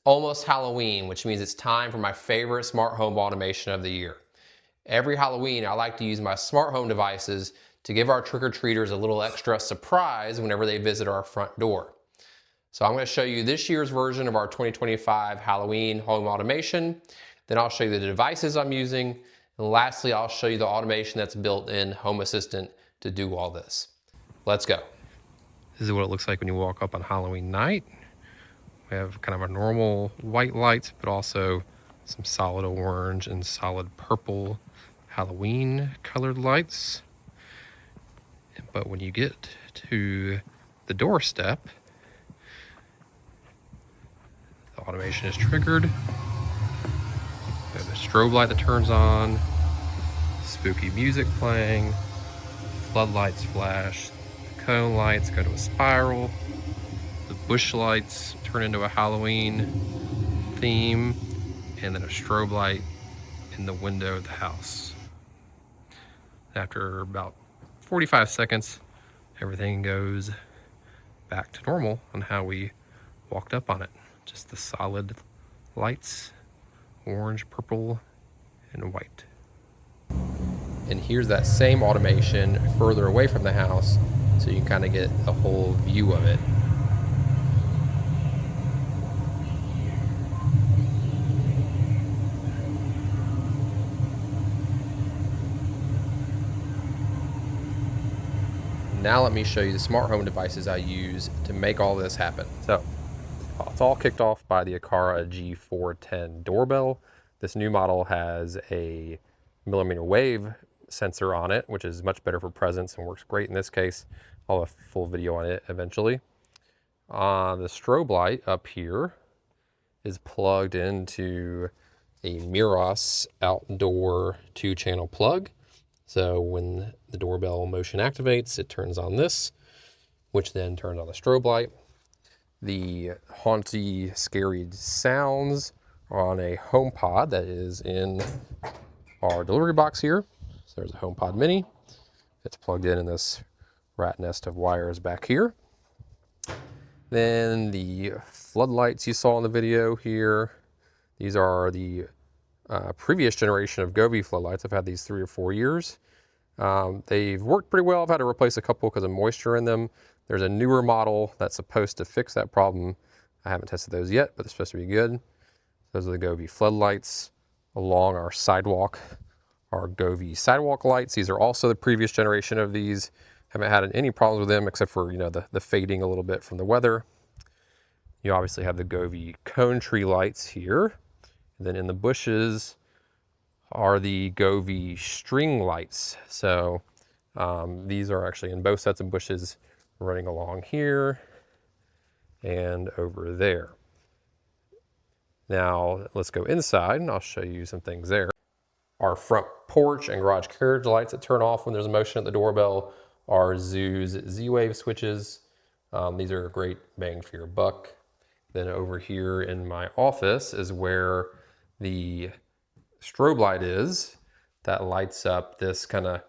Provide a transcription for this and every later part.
almost Halloween, which means it's time for my favorite smart home automation of the year. Every Halloween, I like to use my smart home devices to give our trick-or-treaters a little extra surprise whenever they visit our front door. So I'm going to show you this year's version of our 2025 Halloween home automation. Then I'll show you the devices I'm using. And lastly, I'll show you the automation that's built in Home Assistant to do all this. Let's go. This is what it looks like when you walk up on Halloween night. We have kind of a normal white lights, but also some solid orange and solid purple Halloween colored lights. But when you get to the doorstep, the automation is triggered. We have a strobe light that turns on, spooky music playing, floodlights flash, the cone lights go to a spiral, the bush lights turn into a Halloween theme, and then a strobe light in the window of the house. After about 45 seconds, everything goes back to normal on how we walked up on it. Just the solid lights, orange, purple, and white. And here's that same automation further away from the house, so you can kind of get a whole view of it. Now let me show you the smart home devices I use to make all this happen. So it's all kicked off by the Aqara G410 doorbell. This new model has a millimeter wave sensor on it, which is much better for presence and works great in this case. I'll have a full video on it eventually. The strobe light up here is plugged into a Meross outdoor 2-channel plug. So when the doorbell motion activates, it turns on this, which then turns on the strobe light. The haunty, scary sounds are on a HomePod that is in our delivery box here. So there's a HomePod Mini. It's plugged in this rat nest of wires back here. Then the floodlights you saw in the video here. These are the previous generation of Govee floodlights. I've had these 3 or 4 years. They've worked pretty well. I've had to replace a couple because of moisture in them. There's a newer model that's supposed to fix that problem. I haven't tested those yet, but they're supposed to be good. Those are the Govee floodlights. Along our sidewalk, our Govee sidewalk lights. These are also the previous generation of these. Haven't had any problems with them except for, the fading a little bit from the weather. You obviously have the Govee cone tree lights here. And then in the bushes are the Govee string lights. So these are actually in both sets of bushes running along here and over there. Now let's go inside and I'll show you some things there. Our front porch and garage carriage lights that turn off when there's a motion at the doorbell are Zooz Z-wave switches. These are a great bang for your buck. Then over here in my office is where the strobe light is that lights up this kind of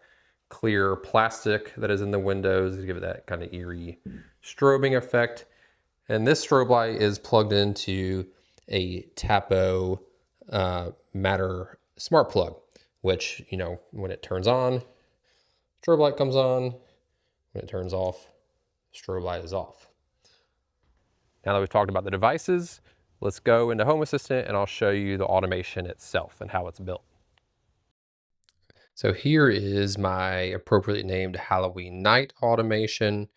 clear plastic that is in the windows to give it that kind of eerie strobing effect. And this strobe light is plugged into a Tapo Matter smart plug, which, when it turns on, strobe light comes on. When it turns off, strobe light is off. Now that we've talked about the devices, let's go into Home Assistant and I'll show you the automation itself and how it's built. So here is my appropriately named Halloween night automation.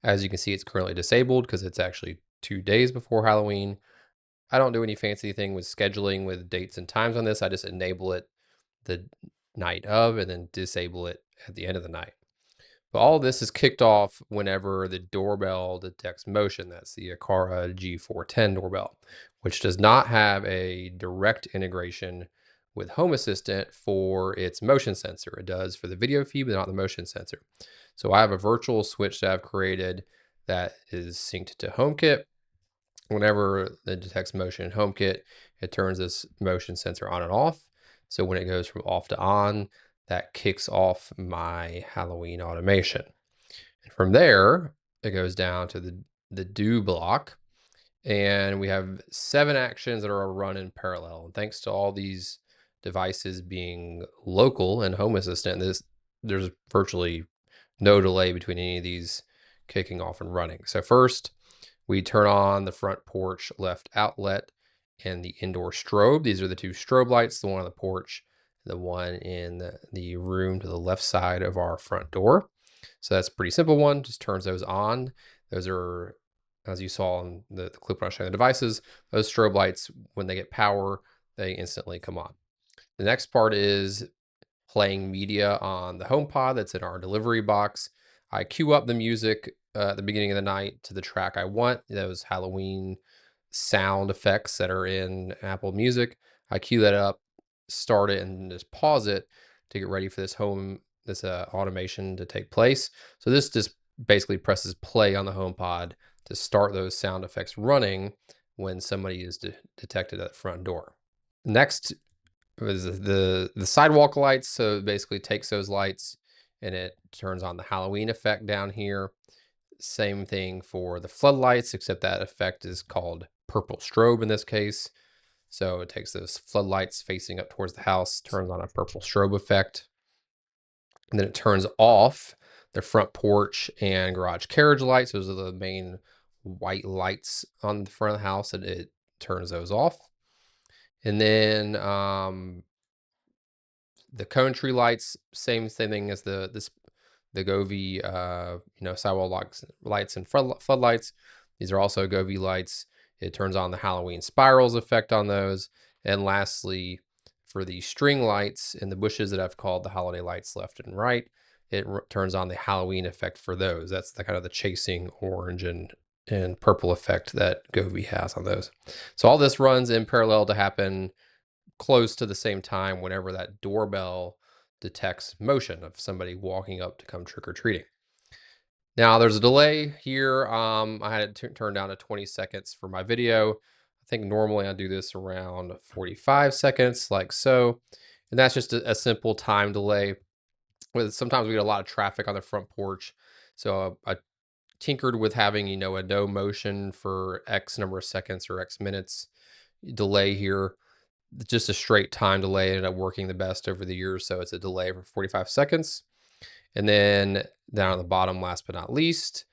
As you can see, it's currently disabled because it's actually 2 days before Halloween. I don't do any fancy thing with scheduling with dates and times on this. I just enable it the night of and then disable it at the end of the night. But all of this is kicked off whenever the doorbell detects motion. That's the Aqara G410 doorbell, which does not have a direct integration with Home Assistant for its motion sensor. It does for the video feed, but not the motion sensor. So I have a virtual switch that I've created that is synced to HomeKit. Whenever it detects motion in HomeKit, it turns this motion sensor on and off. So when it goes from off to on, that kicks off my Halloween automation. And from there, it goes down to the do block. And we have 7 actions that are run in parallel. And thanks to all these devices being local and Home Assistant, there's virtually no delay between any of these kicking off and running. So first, we turn on the front porch left outlet and the indoor strobe. These are the 2 strobe lights, the one on the porch, the one in the room to the left side of our front door. So that's a pretty simple one, just turns those on. Those are, as you saw in the clip when I was showing the devices, those strobe lights, when they get power, they instantly come on. The next part is playing media on the HomePod that's in our delivery box. I queue up the music at the beginning of the night to the track I want, those Halloween sound effects that are in Apple Music. I queue that up, start it, and just pause it to get ready for this automation to take place. So this just basically presses play on the HomePod to start those sound effects running when somebody is detected at the front door. Next was the sidewalk lights. So it basically takes those lights and it turns on the Halloween effect down here. Same thing for the floodlights, except that effect is called purple strobe in this case. So it takes those floodlights facing up towards the house, turns on a purple strobe effect. And then it turns off the front porch and garage carriage lights. Those are the main white lights on the front of the house, and it turns those off. And then the cone tree lights, same thing as the Govee, sidewalk lights and floodlights. These are also Govee lights. It turns on the Halloween spirals effect on those. And lastly, for the string lights in the bushes that I've called the holiday lights left and right, it turns on the Halloween effect for those. That's the kind of the chasing orange and purple effect that Govee has on those. So all this runs in parallel to happen close to the same time whenever that doorbell detects motion of somebody walking up to come trick-or-treating. Now there's a delay here. I had it turned down to 20 seconds for my video. I think normally I do this around 45 seconds, like so. And that's just a simple time delay. Sometimes we get a lot of traffic on the front porch. So I tinkered with having, a no motion for X number of seconds or X minutes delay here. Just a straight time delay ended up working the best over the years. So it's a delay for 45 seconds. And then down on the bottom, last but not least,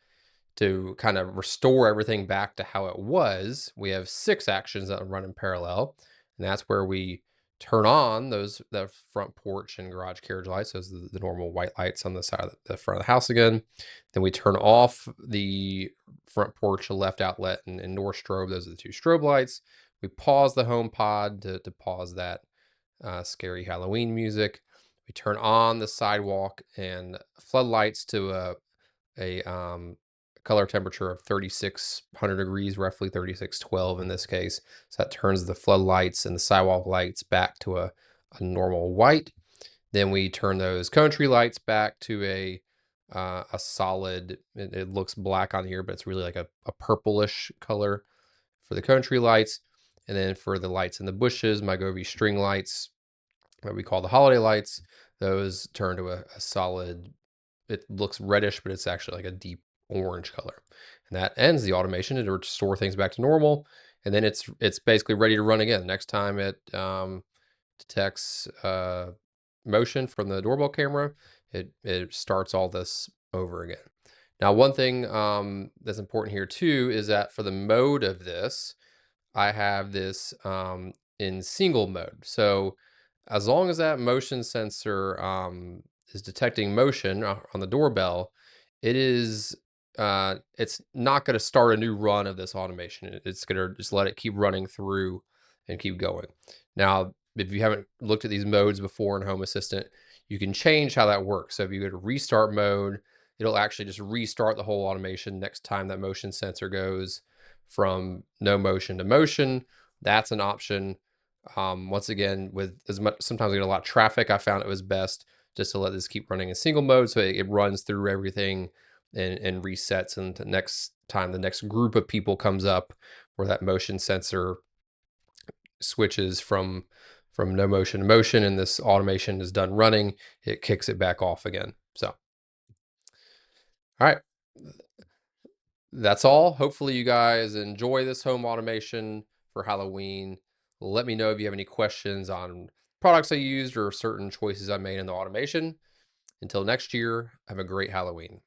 to kind of restore everything back to how it was, we have 6 actions that run in parallel. And that's where we turn on the front porch and garage carriage lights, those are the normal white lights on the side of the front of the house again. Then we turn off the front porch, left outlet, and indoor strobe. Those are the 2 strobe lights. We pause the HomePod to pause that scary Halloween music. We turn on the sidewalk and floodlights to a color temperature of 3600 degrees, roughly 3612 in this case. So that turns the floodlights and the sidewalk lights back to a normal white. Then we turn those cone tree lights back to a solid, it looks black on here, but it's really like a purplish color for the cone tree lights. And then for the lights in the bushes, my Govee string lights, what we call the holiday lights, those turn to a solid, it looks reddish, but it's actually like a deep orange color. And that ends the automation. It restore things back to normal. And then it's basically ready to run again. Next time it detects motion from the doorbell camera, it starts all this over again. Now, one thing that's important here too is that for the mode of this, I have this in single mode. So as long as that motion sensor is detecting motion on the doorbell, it's not going to start a new run of this automation. It's going to just let it keep running through and keep going. Now, if you haven't looked at these modes before in Home Assistant, you can change how that works. So if you go to restart mode, it'll actually just restart the whole automation next time that motion sensor goes from no motion to motion. That's an option. Once again, with sometimes we get a lot of traffic, I found it was best just to let this keep running in single mode, so it runs through everything and resets. And the next time the next group of people comes up where that motion sensor switches from no motion to motion and this automation is done running, it kicks it back off again. So, all right. That's all. Hopefully you guys enjoy this home automation for Halloween. Let me know if you have any questions on products I used or certain choices I made in the automation. Until next year, have a great Halloween.